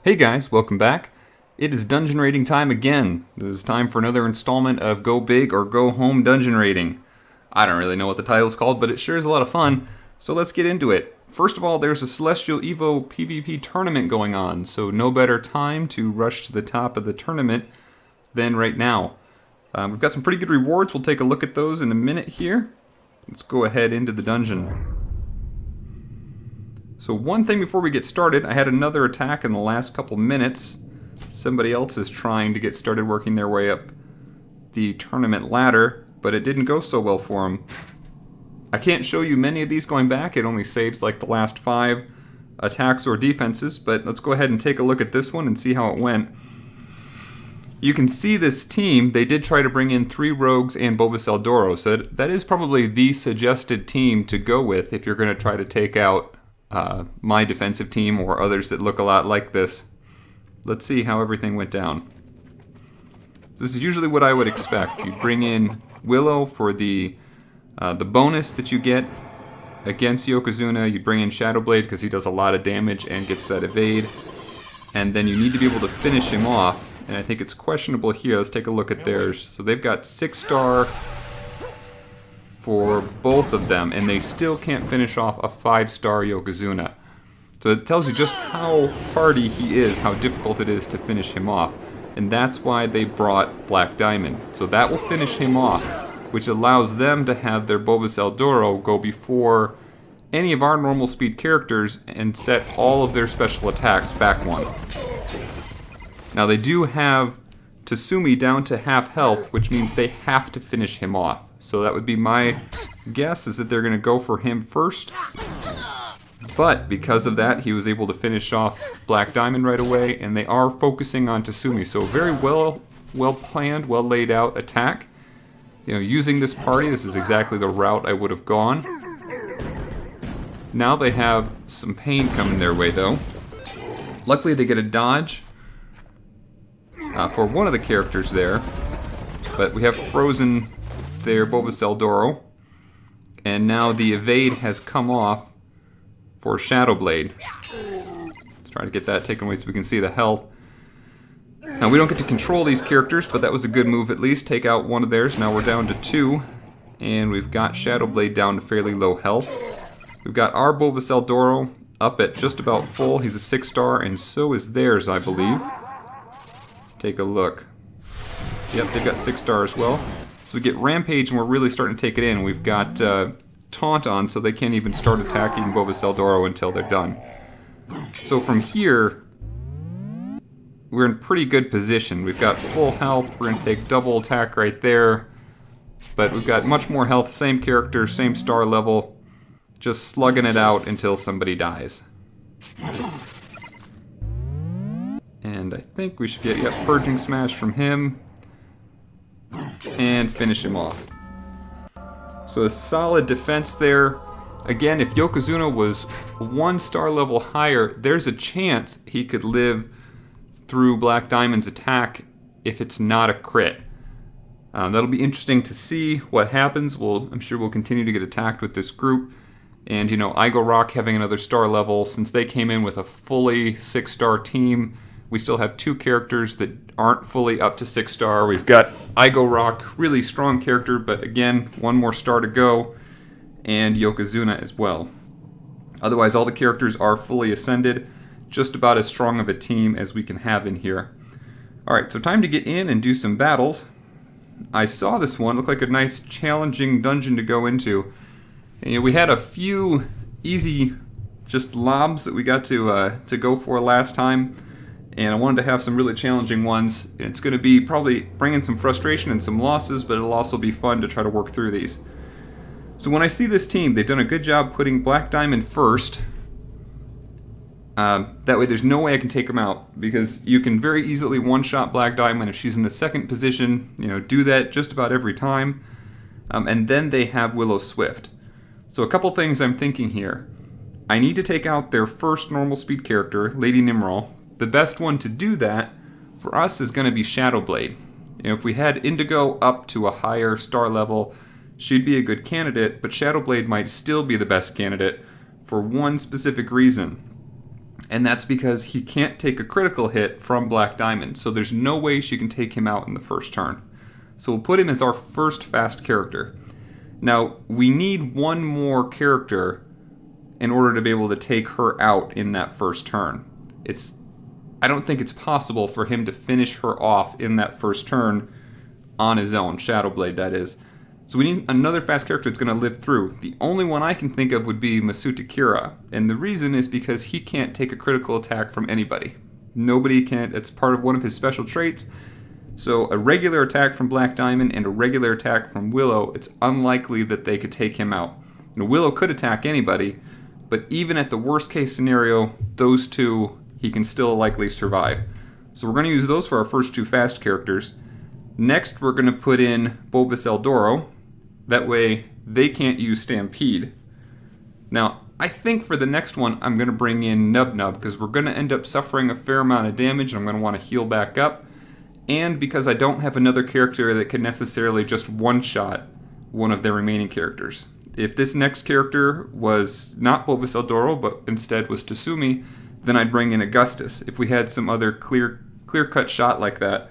Hey guys, welcome back. It is dungeon raiding time again. This is time for another installment of Go Big or Go Home dungeon raiding. I don't really know what the title's called, but it sure is a lot of fun, so let's get into it. First of all, there's a Celestial Evo PvP tournament going on, so no better time to rush to the top of the tournament than right now. We've got some pretty good rewards. We'll take a look at those in a minute here. Let's go ahead into the dungeon. So one thing before we get started, I had another attack in the last couple minutes. Somebody else is trying to get started working their way up the tournament ladder, but it didn't go so well for them. I can't show you many of these going back. It only saves like the last 5 attacks or defenses, but let's go ahead and take a look at this one and see how it went. You can see this team, they did try to bring in 3 rogues and Bovis Eldoro, so that is probably the suggested team to go with if you're going to try to take out my defensive team or others that look a lot like this. Let's see how everything went down. This is usually what I would expect. You bring in Willow for the bonus that you get against Yokozuna. You bring in Shadowblade because he does a lot of damage and gets that evade. And then you need to be able to finish him off. And I think it's questionable here. Let's take a look at theirs. So they've got 6-star for both of them, and they still can't finish off a 5-star Yokozuna. So it tells you just how hardy he is, how difficult it is to finish him off. And that's why they brought Black Diamond. So that will finish him off, which allows them to have their Bovis Eldoro go before any of our normal speed characters and set all of their special attacks back 1. Now they do have Tasumi down to half health, which means they have to finish him off. So that would be my guess, is that they're going to go for him first. But because of that, he was able to finish off Black Diamond right away, and they are focusing on Tasumi. So very well planned, well laid out attack. You know, using this party, this is exactly the route I would have gone. Now they have some pain coming their way though. Luckily they get a dodge for one of the characters there, but we have frozen their Bovis Eldoro, and now the evade has come off for Shadowblade. Let's try to get that taken away so we can see the health. Now we don't get to control these characters, but that was a good move at least. Take out one of theirs. Now we're down to 2, and we've got Shadowblade down to fairly low health. We've got our Bovis Eldoro up at just about full. He's a 6-star, and so is theirs, I believe. Let's take a look. Yep, they've got 6-star as well. So we get Rampage, and we're really starting to take it in. We've got Taunt on, so they can't even start attacking Bovis Eldoro until they're done. So from here, we're in pretty good position. We've got full health. We're going to take double attack right there. But we've got much more health, same character, same star level. Just slugging it out until somebody dies. And I think we should get, yep, Purging Smash from him. And finish him off. So a solid defense there. Again, if Yokozuna was 1-star level higher, there's a chance he could live through Black Diamond's attack if it's not a crit. That'll be interesting to see what happens. I'm sure we'll continue to get attacked with this group. And, you know, Igo Rock having another star level, since they came in with a fully 6-star team, we still have 2 characters that aren't fully up to 6-star. We've got Igo Rock, really strong character, but again, 1 more star to go, and Yokozuna as well. Otherwise, all the characters are fully ascended, just about as strong of a team as we can have in here. Alright, so time to get in and do some battles. I saw this one, looked like a nice challenging dungeon to go into. And, you know, we had a few easy just lobs that we got to go for last time. And I wanted to have some really challenging ones. It's going to be probably bringing some frustration and some losses, but it'll also be fun to try to work through these. So when I see this team, they've done a good job putting Black Diamond first. That way there's no way I can take them out, because you can very easily one-shot Black Diamond if she's in the 2nd position. You know, do that just about every time. And then they have Willow Swift. So a couple things I'm thinking here. I need to take out their first normal speed character, Lady Nimrod. The best one to do that for us is going to be Shadowblade. You know, if we had Indigo up to a higher star level, she'd be a good candidate, but Shadowblade might still be the best candidate for one specific reason. And that's because he can't take a critical hit from Black Diamond, so there's no way she can take him out in the first turn. So we'll put him as our first fast character. Now, we need one more character in order to be able to take her out in that first turn. I don't think it's possible for him to finish her off in that first turn on his own, Shadowblade that is. So we need another fast character that's going to live through. The only one I can think of would be Masuta Kira, and the reason is because he can't take a critical attack from anybody. Nobody can. It's part of one of his special traits. So a regular attack from Black Diamond and a regular attack from Willow, it's unlikely that they could take him out. Willow could attack anybody, but even at the worst case scenario, those two, he can still likely survive. So we're going to use those for our first two fast characters. Next, we're going to put in Bovis Eldoro. That way, they can't use Stampede. Now, I think for the next one, I'm going to bring in Nub Nub, because we're going to end up suffering a fair amount of damage, and I'm going to want to heal back up. And because I don't have another character that can necessarily just one-shot one of their remaining characters. If this next character was not Bovis Eldoro, but instead was Tasumi, then I'd bring in Augustus, if we had some other clear-cut shot like that.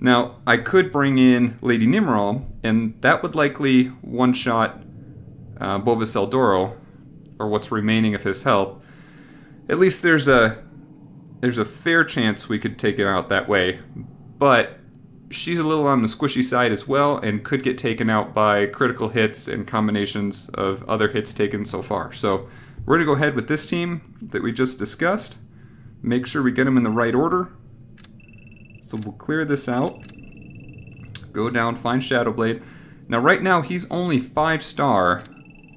Now, I could bring in Lady Nimrod, and that would likely one-shot Bovis Eldoro, or what's remaining of his health. At least there's a fair chance we could take it out that way, but she's a little on the squishy side as well, and could get taken out by critical hits and combinations of other hits taken so far. So we're going to go ahead with this team that we just discussed, make sure we get them in the right order. So we'll clear this out, go down, find Shadowblade. Now right now he's only 5-star,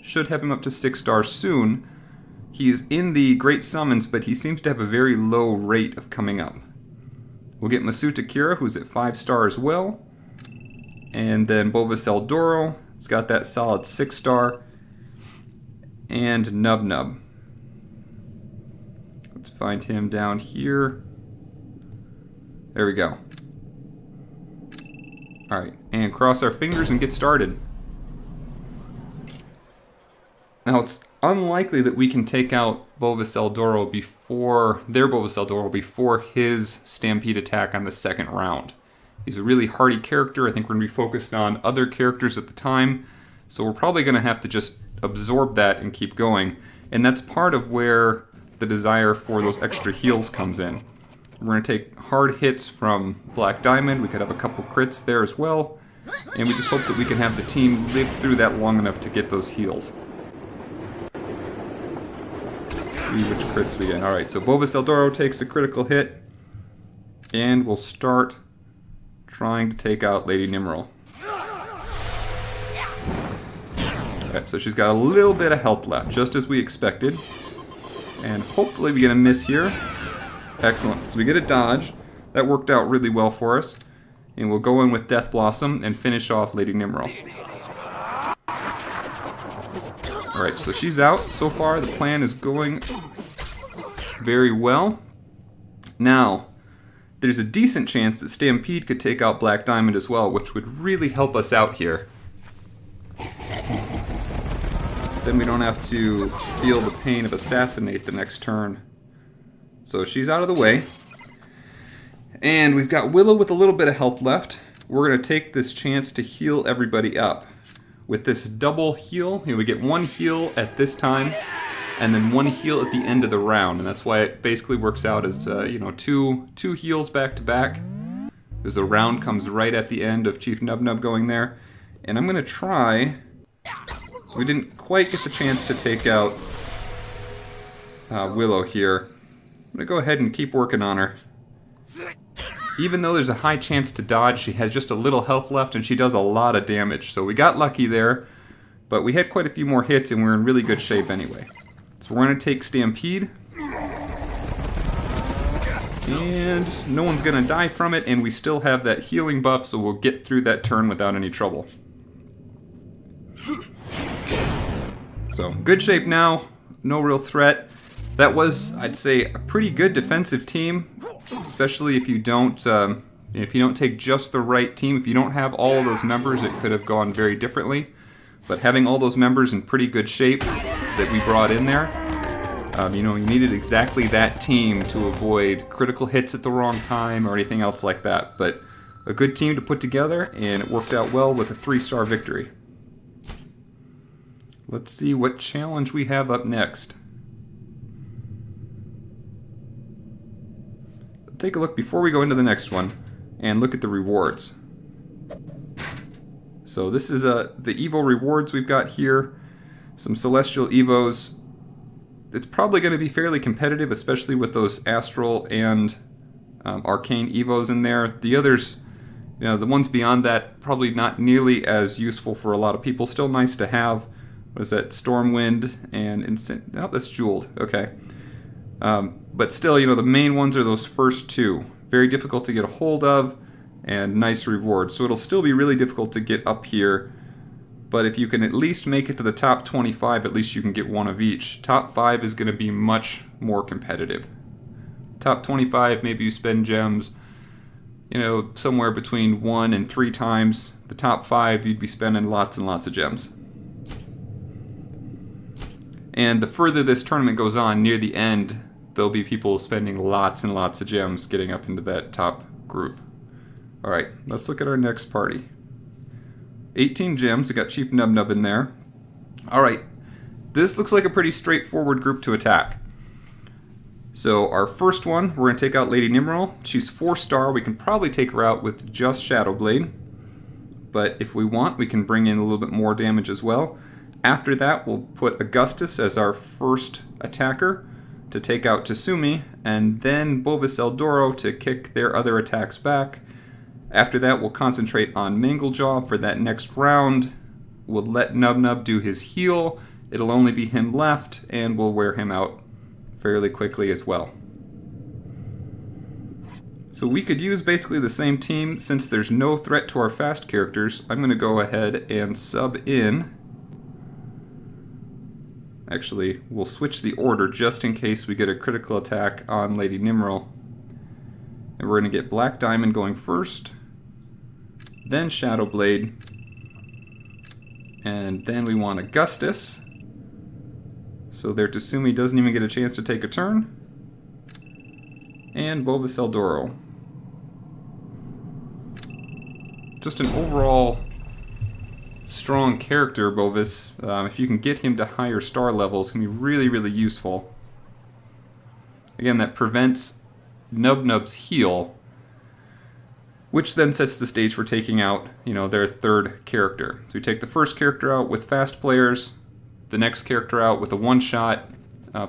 should have him up to 6-star soon. He's in the Great Summons, but he seems to have a very low rate of coming up. We'll get Masuta Kira, who's at 5-star as well. And then Bovis Eldoro, it's got that solid 6-star. And Nub Nub. Let's find him down here. There we go. Alright, and cross our fingers and get started. Now it's unlikely that we can take out Bovis Eldoro before his Stampede attack on the second round. He's a really hardy character. I think we're going to be focused on other characters at the time, so we're probably going to have to just absorb that and keep going. And that's part of where the desire for those extra heals comes in. We're going to take hard hits from Black Diamond. We could have a couple crits there as well. And we just hope that we can have the team live through that long enough to get those heals. Let's see which crits we get. Alright, so Bovis Eldoro takes a critical hit. And we'll start trying to take out Lady Nimrod. Okay, so she's got a little bit of health left, just as we expected. And hopefully we get a miss here. Excellent. So we get a dodge. That worked out really well for us. And we'll go in with Death Blossom and finish off Lady Nimrod. Alright, so she's out. So far, the plan is going very well. Now, there's a decent chance that Stampede could take out Black Diamond as well, which would really help us out here. Then we don't have to feel the pain of Assassinate the next turn. So she's out of the way. And we've got Willow with a little bit of health left. We're going to take this chance to heal everybody up. With this double heal, we get one heal at this time, and then one heal at the end of the round. And that's why it basically works out as, two heals back to back. Because the round comes right at the end of Chief Nub Nub going there. And I'm going to try... We didn't quite get the chance to take out Willow here. I'm going to go ahead and keep working on her. Even though there's a high chance to dodge, she has just a little health left and she does a lot of damage. So we got lucky there, but we had quite a few more hits and we're in really good shape anyway. So we're going to take Stampede. And no one's going to die from it, and we still have that healing buff, so we'll get through that turn without any trouble. So, good shape now, no real threat. That was, I'd say, a pretty good defensive team, especially if you don't take just the right team. If you don't have all of those members, it could have gone very differently. But having all those members in pretty good shape that we brought in there, You needed exactly that team to avoid critical hits at the wrong time or anything else like that. But a good team to put together, and it worked out well with a 3-star victory. Let's see what challenge we have up next. Take a look before we go into the next one and look at the rewards. So this is the Evo rewards we've got here. Some Celestial Evos. It's probably going to be fairly competitive, especially with those Astral and Arcane Evos in there. The others, the ones beyond that, probably not nearly as useful for a lot of people. Still nice to have. What is that? Stormwind and Instant. Oh, that's Jeweled. Okay. But still, the main ones are those first two. Very difficult to get a hold of, and nice reward. So it'll still be really difficult to get up here. But if you can at least make it to the top 25, at least you can get one of each. Top 5 is going to be much more competitive. Top 25, maybe you spend gems, somewhere between 1 and 3 times. The top 5, you'd be spending lots and lots of gems. And the further this tournament goes on, near the end, there'll be people spending lots and lots of gems getting up into that top group. Alright, let's look at our next party. 18 gems, we got Chief Nub in there. Alright, this looks like a pretty straightforward group to attack. So our first one, we're going to take out Lady Nimrel. She's 4-star, we can probably take her out with just Shadowblade. But if we want, we can bring in a little bit more damage as well. After that, we'll put Augustus as our first attacker to take out Tasumi, and then Bovis Eldoro to kick their other attacks back. After that, we'll concentrate on Manglejaw for that next round. We'll let Nub do his heal. It'll only be him left, and we'll wear him out fairly quickly as well. So we could use basically the same team. Since there's no threat to our fast characters, I'm going to go ahead and sub in. Actually, we'll switch the order just in case we get a critical attack on Lady Nimrel. And we're going to get Black Diamond going first, then Shadowblade, and then we want Augustus. So their Tasumi doesn't even get a chance to take a turn. And Bovis Eldoro. Just an overall strong character, Bovis. If you can get him to higher star levels, it can be really, really useful. Again, that prevents Nub's heal, which then sets the stage for taking out, their third character. So we take the first character out with fast players, the next character out with a one-shot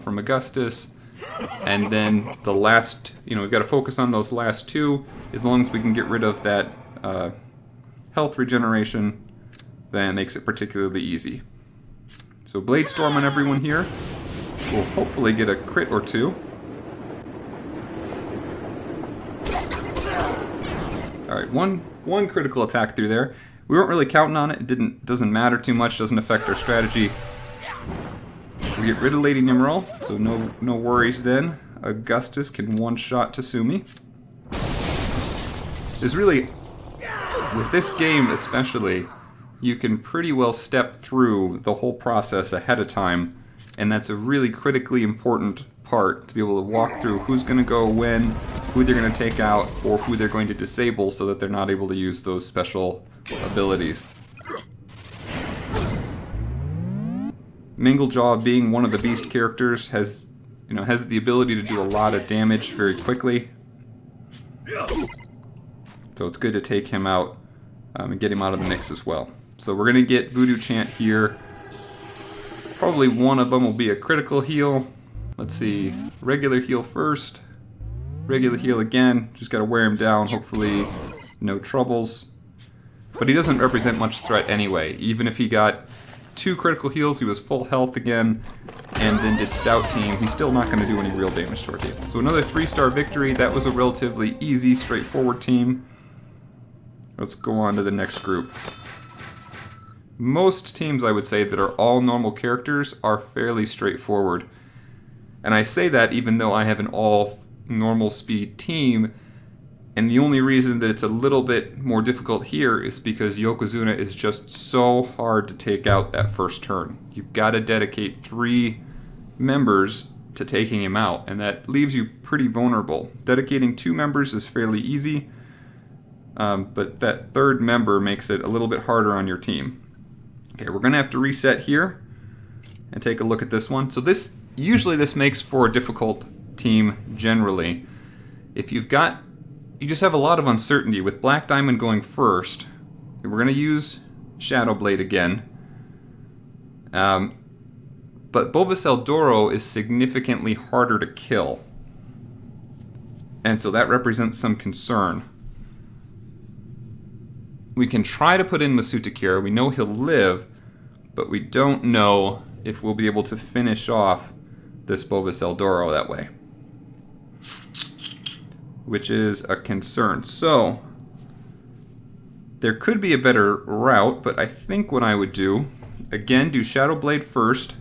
from Augustus, and then the last, we've got to focus on those last two. As long as we can get rid of that health regeneration, then it makes it particularly easy. So Blade Storm on everyone here. We'll hopefully get a crit or two. Alright, one critical attack through there. We weren't really counting on it. It doesn't matter too much, doesn't affect our strategy. We get rid of Lady Nimrel, so no worries then. Augustus can one-shot Tasumi. There's really, with this game especially, you can pretty well step through the whole process ahead of time, and that's a really critically important part, to be able to walk through who's going to go when, who they're going to take out, or who they're going to disable so that they're not able to use those special abilities. Manglejaw, being one of the beast characters, has the ability to do a lot of damage very quickly. So it's good to take him out and get him out of the mix as well. So we're going to get Voodoo Chant here. Probably one of them will be a critical heal. Let's see, regular heal first. Regular heal again. Just got to wear him down, hopefully no troubles. But he doesn't represent much threat anyway. Even if he got 2 critical heals, he was full health again, and then did Stout Team, he's still not going to do any real damage to our team. So another 3-star victory. That was a relatively easy, straightforward team. Let's go on to the next group. Most teams, I would say, that are all normal characters are fairly straightforward. And I say that even though I have an all normal speed team, and the only reason that it's a little bit more difficult here is because Yokozuna is just so hard to take out that first turn. You've got to dedicate 3 members to taking him out, and that leaves you pretty vulnerable. Dedicating 2 members is fairly easy, but that 3rd member makes it a little bit harder on your team. Okay, we're going to have to reset here and take a look at this one. So usually this makes for a difficult team generally. If you just have a lot of uncertainty. With Black Diamond going first, we're going to use Shadow Blade again. But Bulbasaur Doro is significantly harder to kill. And so that represents some concern. We can try to put in Masutakira. We know he'll live, but we don't know if we'll be able to finish off this Bulbasaur Doro that way, which is a concern. So there could be a better route, but I think what I would do, again, do Shadow Blade first,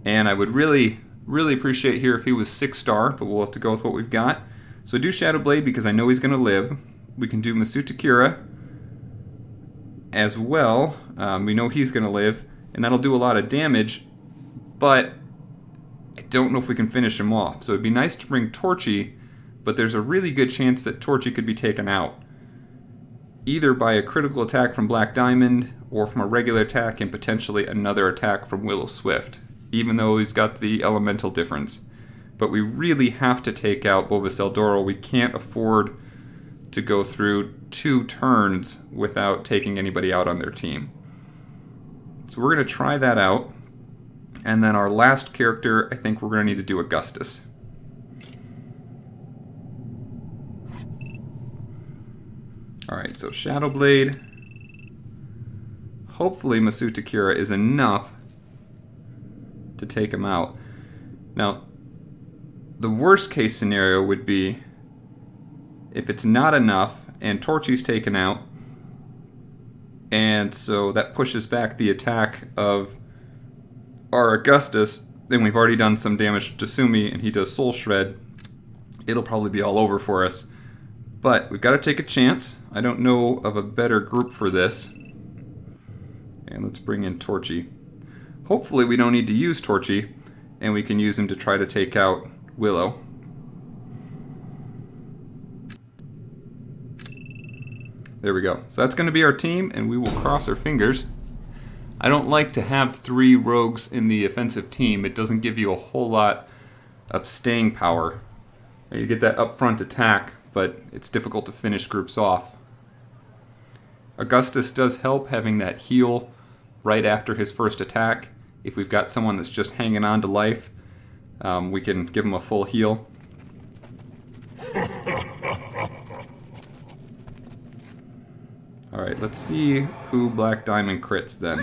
and I would really appreciate here if he was 6-star, but we'll have to go with what we've got. So do Shadow Blade because I know he's going to live. We can do Masutakira as well. We know he's going to live, and that'll do a lot of damage, but I don't know if we can finish him off. So it'd be nice to bring Torchy, but there's a really good chance that Torchy could be taken out, either by a critical attack from Black Diamond or from a regular attack and potentially another attack from Will-O-Swift, even though he's got the elemental difference. But we really have to take out Bulbasaur Doro. We can't afford to go through 2 turns without taking anybody out on their team. So we're going to try that out. And then our last character, I think we're going to need to do Augustus. Alright, so Shadow Blade. Hopefully Masutakira is enough to take him out. Now, the worst case scenario would be if it's not enough and Torchy's taken out, and so that pushes back the attack of our Augustus, then we've already done some damage to Sumi and he does Soul Shred. It'll probably be all over for us. But we've got to take a chance. I don't know of a better group for this. And let's bring in Torchy. Hopefully we don't need to use Torchy, and we can use him to try to take out Willow. There we go. So that's going to be our team, and we will cross our fingers. I don't like to have 3 rogues in the offensive team. It doesn't give you a whole lot of staying power. You get that upfront attack, but it's difficult to finish groups off. Augustus does help having that heal right after his first attack. If we've got someone that's just hanging on to life, we can give him a full heal. Alright, let's see who Black Diamond crits then.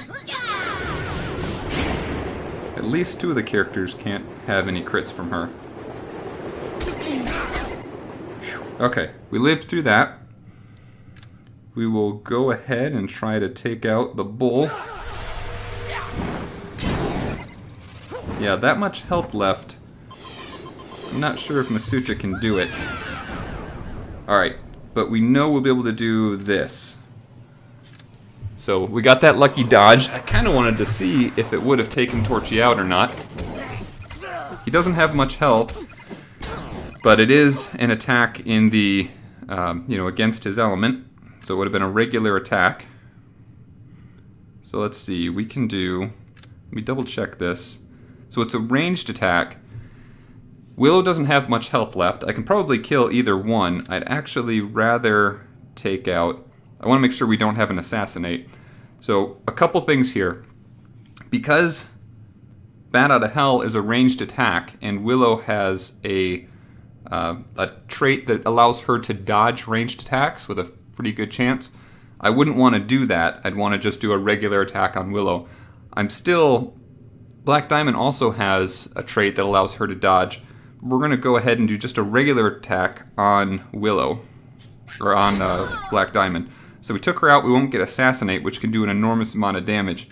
At least 2 of the characters can't have any crits from her. Okay, we lived through that. We will go ahead and try to take out the bull. Yeah, that much health left. I'm not sure if Masuta can do it. Alright, but we know we'll be able to do this. So we got that lucky dodge. I kind of wanted to see if it would have taken Torchy out or not. He doesn't have much health, but it is an attack in the, against his element. So it would have been a regular attack. So let's see, we can do, let me double check this. So it's a ranged attack. Willow doesn't have much health left. I can probably kill either one. I'd actually rather take out, I want to make sure we don't have an assassinate. So a couple things here. Because Bat Out of Hell is a ranged attack and Willow has a trait that allows her to dodge ranged attacks with a pretty good chance, I wouldn't want to do that. I'd want to just do a regular attack on Willow. Black Diamond also has a trait that allows her to dodge. We're going to go ahead and do just a regular attack on Willow, or on Black Diamond. So we took her out, we won't get Assassinate, which can do an enormous amount of damage,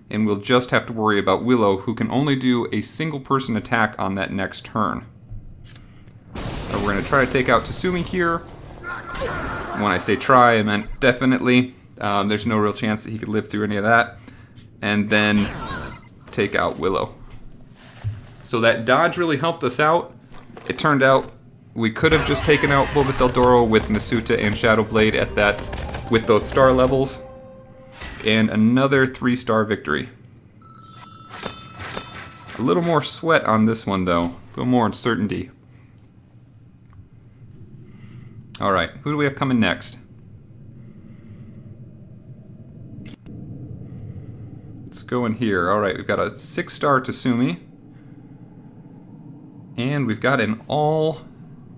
and we'll just have to worry about Willow, who can only do a single person attack on that next turn. We're going to try to take out Tasumi here. When I say try, I meant definitely. There's no real chance that he could live through any of that. And then take out Willow. So that dodge really helped us out. It turned out we could have just taken out Bulbous Eldoro with Masuta and Shadowblade at that, with those star levels. And another 3-star victory. A little more sweat on this one though, a little more uncertainty. Alright, who do we have coming next? Let's go in here. Alright, we've got a 6-star Tasumi. And we've got an all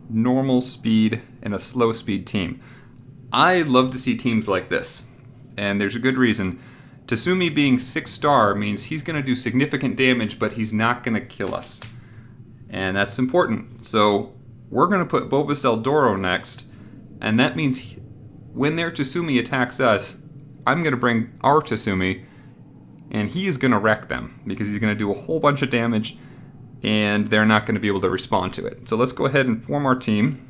normal speed and a slow speed team. I love to see teams like this. And there's a good reason. Tasumi being 6-star means he's going to do significant damage, but he's not going to kill us. And that's important. So we're going to put Bulbous Eldoro next. And that means when their Tasumi attacks us, I'm going to bring our Tasumi. And he is going to wreck them. Because he's going to do a whole bunch of damage. And they're not going to be able to respond to it. So let's go ahead and form our team.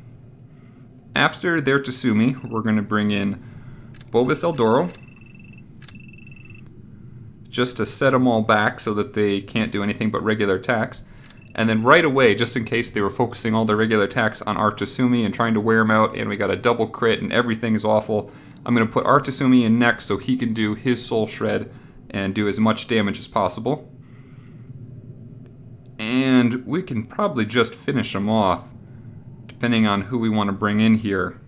After their Tasumi, we're going to bring in Bulbous Eldoro. Just to set them all back so that they can't do anything but regular attacks. And then right away, just in case they were focusing all their regular attacks on our Tasumi and trying to wear him out, and we got a double crit and everything is awful, I'm going to put our Tasumi in next so he can do his Soul Shred and do as much damage as possible. And we can probably just finish him off, depending on who we want to bring in here.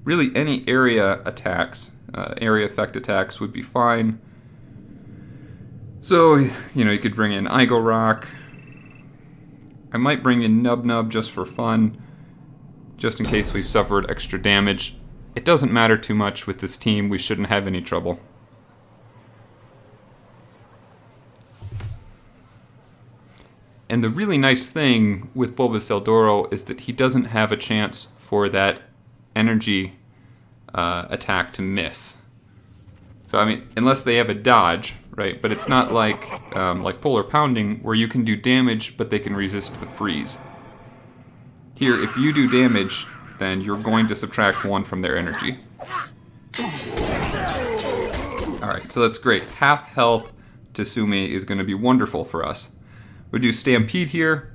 Really, any area attacks, area effect attacks would be fine. So, you know, you could bring in Igorock. I might bring in Nub Nub just for fun, just in case we've suffered extra damage. It doesn't matter too much with this team. We shouldn't have any trouble. And the really nice thing with Bulbous Eldoro is that he doesn't have a chance for that energy attack to miss. So, I mean, unless they have a dodge, right? But it's not like Polar Pounding, where you can do damage, but they can resist the freeze. Here, if you do damage, then you're going to subtract 1 from their energy. Alright, so that's great. Half health Tasumi is going to be wonderful for us. We do Stampede here.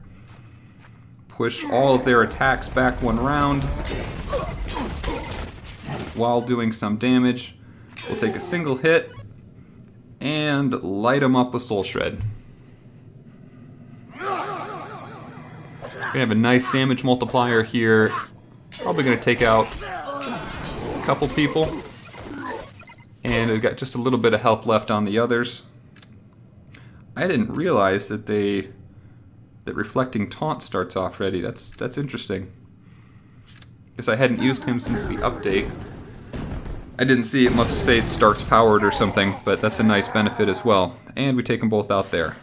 Push all of their attacks back 1 round. While doing some damage. We'll take a single hit and light them up with Soul Shred. We have a nice damage multiplier here. Probably going to take out a couple people. And we've got just a little bit of health left on the others. I didn't realize that Reflecting Taunt starts off ready. That's interesting. Guess I hadn't used him since the update. I didn't see it, must say it starts powered or something, but that's a nice benefit as well. And we take them both out there.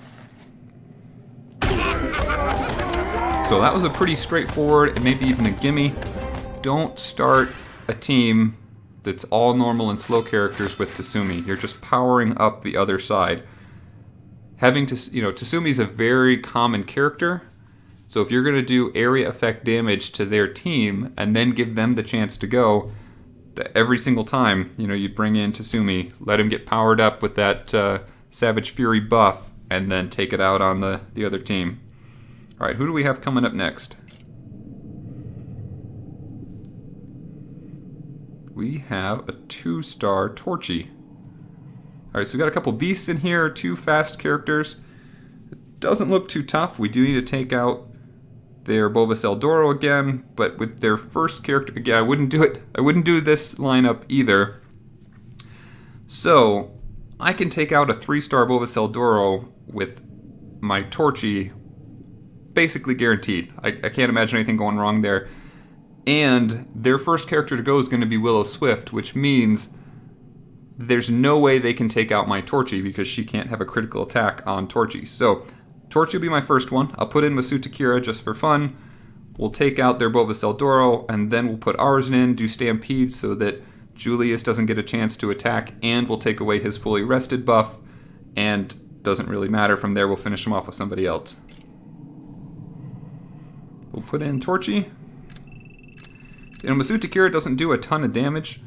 So that was a pretty straightforward and maybe even a gimme. Don't start a team that's all normal and slow characters with Tasumi. You're just powering up the other side. Having to, Tasumi is a very common character. So if you're going to do area effect damage to their team and then give them the chance to go, every single time, you'd bring in Tasumi, let him get powered up with that Savage Fury buff, and then take it out on the other team. Alright, who do we have coming up next? We have a 2-star Torchy. Alright, so we got a couple beasts in here, 2 fast characters. It doesn't look too tough. We do need to take out their Bulbous Eldoro again, but with their first character, again, I wouldn't do it. I wouldn't do this lineup either. So, I can take out a 3-star Bulbous Eldoro with my Torchy basically guaranteed. I can't imagine anything going wrong there. And their first character to go is going to be Willow Swift, which means there's no way they can take out my Torchy because she can't have a critical attack on Torchy. So, Torchy will be my first one. I'll put in Masuta Kira just for fun. We'll take out their Bulbous Eldoro, and then we'll put ours in, do Stampede so that Julius doesn't get a chance to attack, and we'll take away his fully rested buff, and doesn't really matter. From there, we'll finish him off with somebody else. We'll put in Torchy. Masuta Kira doesn't do a ton of damage,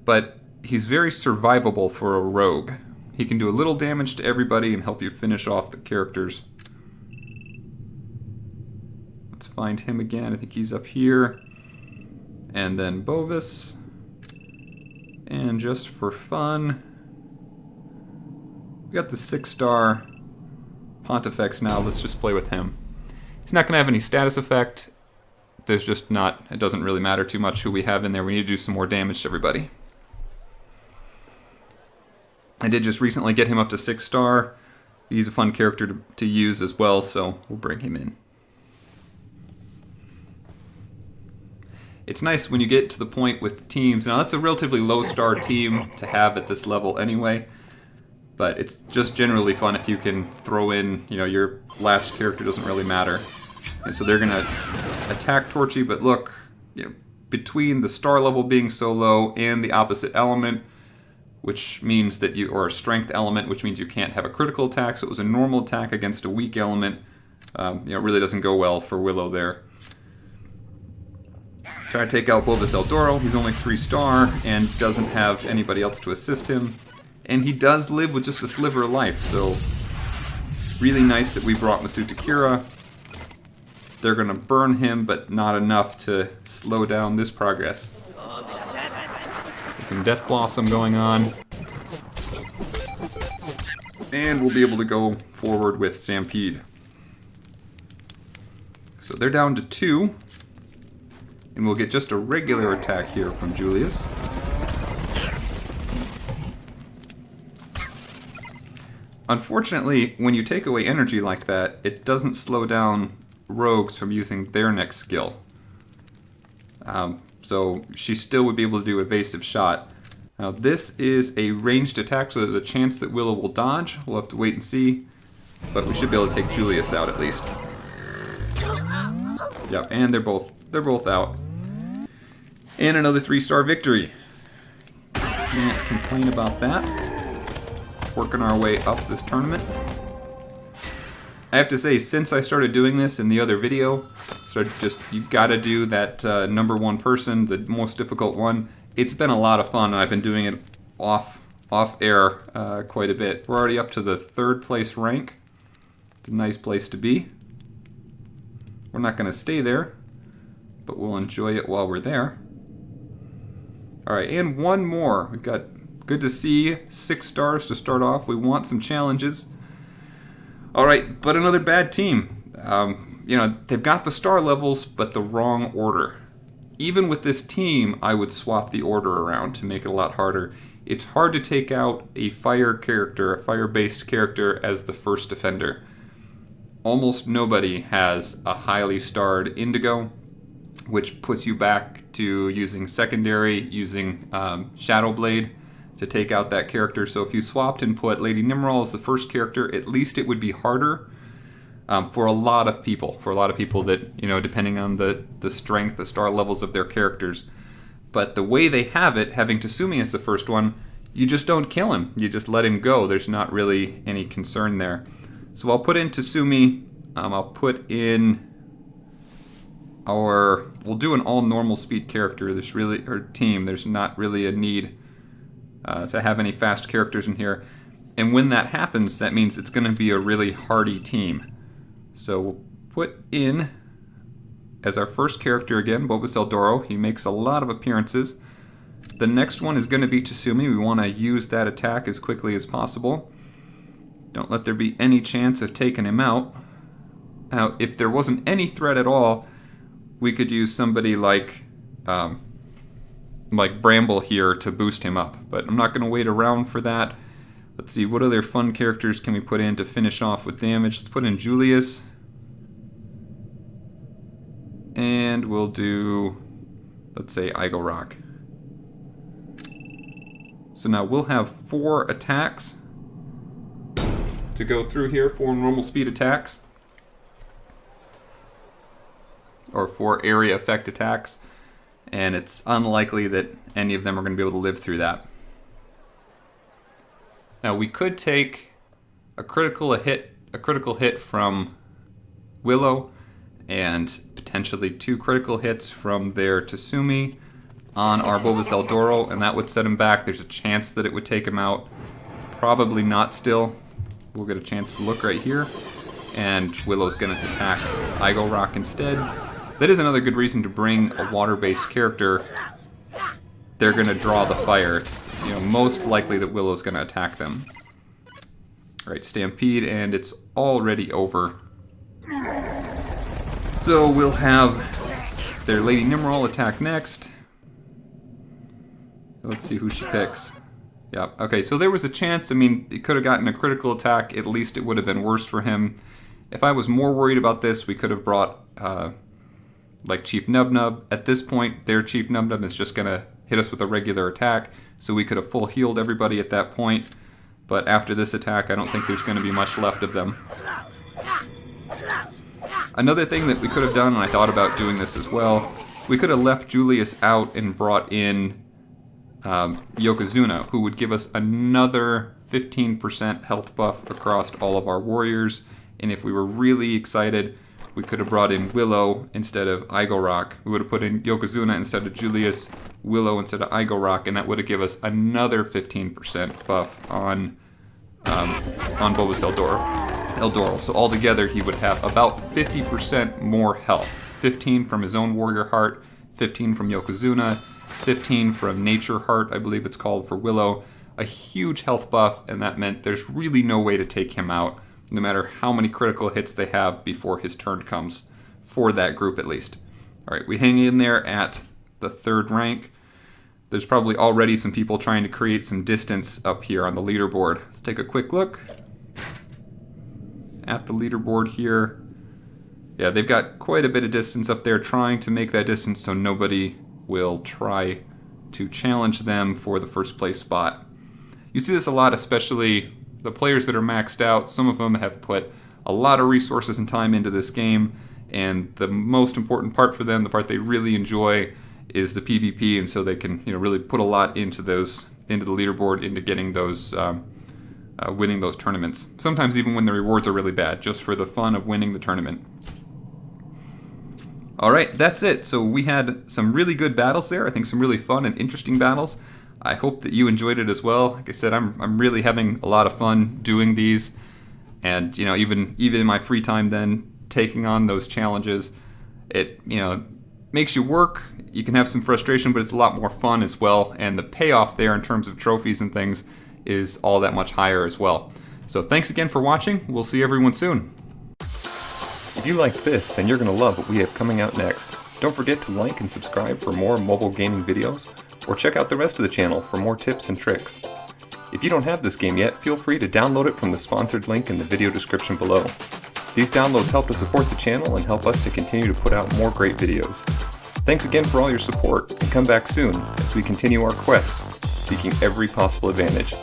but he's very survivable for a rogue. He can do a little damage to everybody and help you finish off the characters. find him again. I think he's up here. And then Bovis. And just for fun, we got the 6-star Pontifex now. Let's just play with him. He's not going to have any status effect. There's just not, it doesn't really matter too much who we have in there. We need to do some more damage to everybody. I did just recently get him up to 6-star. He's a fun character to use as well, so we'll bring him in. It's nice when you get to the point with teams. Now that's a relatively low-star team to have at this level anyway, but it's just generally fun if you can throw in, you know, your last character doesn't really matter. And so they're going to attack Torchy, but look, you know, between the star level being so low and the opposite element, which means that you, or a strength element, which means you can't have a critical attack, so it was a normal attack against a weak element. You know, it really doesn't go well for Willow there. Try to take out Bovis Eldoro. He's only 3-star and doesn't have anybody else to assist him. And he does live with just a sliver of life, so really nice that we brought Masuta Kira. They're going to burn him, but not enough to slow down this progress. Get some Death Blossom going on. And we'll be able to go forward with Stampede. So they're down to 2. And we'll get just a regular attack here from Julius. Unfortunately, when you take away energy like that, it doesn't slow down rogues from using their next skill. So she still would be able to do evasive shot. Now this is a ranged attack, so there's a chance that Willow will dodge. We'll have to wait and see. But we should be able to take Julius out at least. Yep, and they're both out. And another 3-star victory. Can't complain about that. Working our way up this tournament. I have to say, since I started doing this in the other video, so just, you gotta do that number 1 person, the most difficult one. It's been a lot of fun, and I've been doing it off air quite a bit. We're already up to the 3rd place rank. It's a nice place to be. We're not gonna stay there, but we'll enjoy it while we're there. Alright, and one more. We've got good to see 6 stars to start off. We want some challenges. Alright, but another bad team. You know, they've got the star levels, but the wrong order. Even with this team, I would swap the order around to make it a lot harder. It's hard to take out a fire character, a fire-based character, as the first defender. Almost nobody has a highly starred Indigo, which puts you back to using secondary, using Shadow Blade to take out that character. So if you swapped and put Lady Nimrod as the first character, at least it would be harder for a lot of people. For a lot of people that, you know, depending on the strength, the star levels of their characters. But the way they have it, having Tasumi as the first one, you just don't kill him. You just let him go. There's not really any concern there. So I'll put in Tasumi. I'll put in we'll do an all normal speed character. There's really, or team. There's not really a need to have any fast characters in here. And when that happens, that means it's going to be a really hardy team. So we'll put in, as our first character again, Bovis Eldoro. He makes a lot of appearances. The next one is going to be Tasumi. We want to use that attack as quickly as possible. Don't let there be any chance of taking him out. Now, if there wasn't any threat at all, we could use somebody like Bramble here to boost him up. But I'm not going to wait around for that. Let's see, what other fun characters can we put in to finish off with damage? Let's put in Julius. And we'll do, let's say, Igorok. So now we'll have 4 attacks to go through here, 4 normal speed attacks. Or 4 area effect attacks. And it's unlikely that any of them are going to be able to live through that. Now we could take a critical hit from Willow, and potentially 2 critical hits from their Tasumi on our Bovis Eldoro, and that would set him back. There's a chance that it would take him out. Probably not still. We'll get a chance to look right here. and Willow's going to attack Igo Rock instead. That is another good reason to bring a water-based character. They're going to draw the fire. It's most likely that Willow's going to attack them. Alright, Stampede, and it's already over. So we'll have their Lady Nimrol attack next. Let's see who she picks. Yep, okay, so there was a chance. I mean, it could have gotten a critical attack. At least it would have been worse for him. If I was more worried about this, we could have brought, like, Chief Nubnub. At this point, their Chief Nubnub is just going to hit us with a regular attack, so we could have full healed everybody at that point. But after this attack, I don't think there's going to be much left of them. Another thing that we could have done, and I thought about doing this as well, we could have left Julius out and brought in Yokozuna, who would give us another 15% health buff across all of our warriors. And if we were really excited, we could have brought in Willow instead of Igorok. We would have put in Yokozuna instead of Julius, Willow instead of Igorok, and that would have given us another 15% buff on Bulbous Eldoril. So altogether, he would have about 50% more health. 15 from his own warrior heart, 15 from Yokozuna, 15 from Nature Heart, I believe it's called, for Willow. A huge health buff, and that meant there's really no way to take him out, no matter how many critical hits they have before his turn comes, for that group at least. Alright, we hang in there at the 3rd rank. There's probably already some people trying to create some distance up here on the leaderboard. Let's take a quick look at the leaderboard here. Yeah, they've got quite a bit of distance up there, trying to make that distance so nobody will try to challenge them for the first place spot. You see this a lot, especially the players that are maxed out. Some of them have put a lot of resources and time into this game, and the most important part for them, the part they really enjoy, is the PvP, and so they can really put a lot into the leaderboard, into getting those winning those tournaments. Sometimes even when the rewards are really bad, just for the fun of winning the tournament. Alright, that's it. So we had some really good battles there. I think some really fun and interesting battles. I hope that you enjoyed it as well. Like I said, I'm really having a lot of fun doing these. And, even in my free time then, taking on those challenges, it, makes you work. You can have some frustration, but it's a lot more fun as well. And the payoff there in terms of trophies and things is all that much higher as well. So thanks again for watching. We'll see everyone soon. If you liked this, then you're going to love what we have coming out next. Don't forget to like and subscribe for more mobile gaming videos, or check out the rest of the channel for more tips and tricks. If you don't have this game yet, feel free to download it from the sponsored link in the video description below. These downloads help to support the channel and help us to continue to put out more great videos. Thanks again for all your support, and come back soon as we continue our quest, seeking every possible advantage.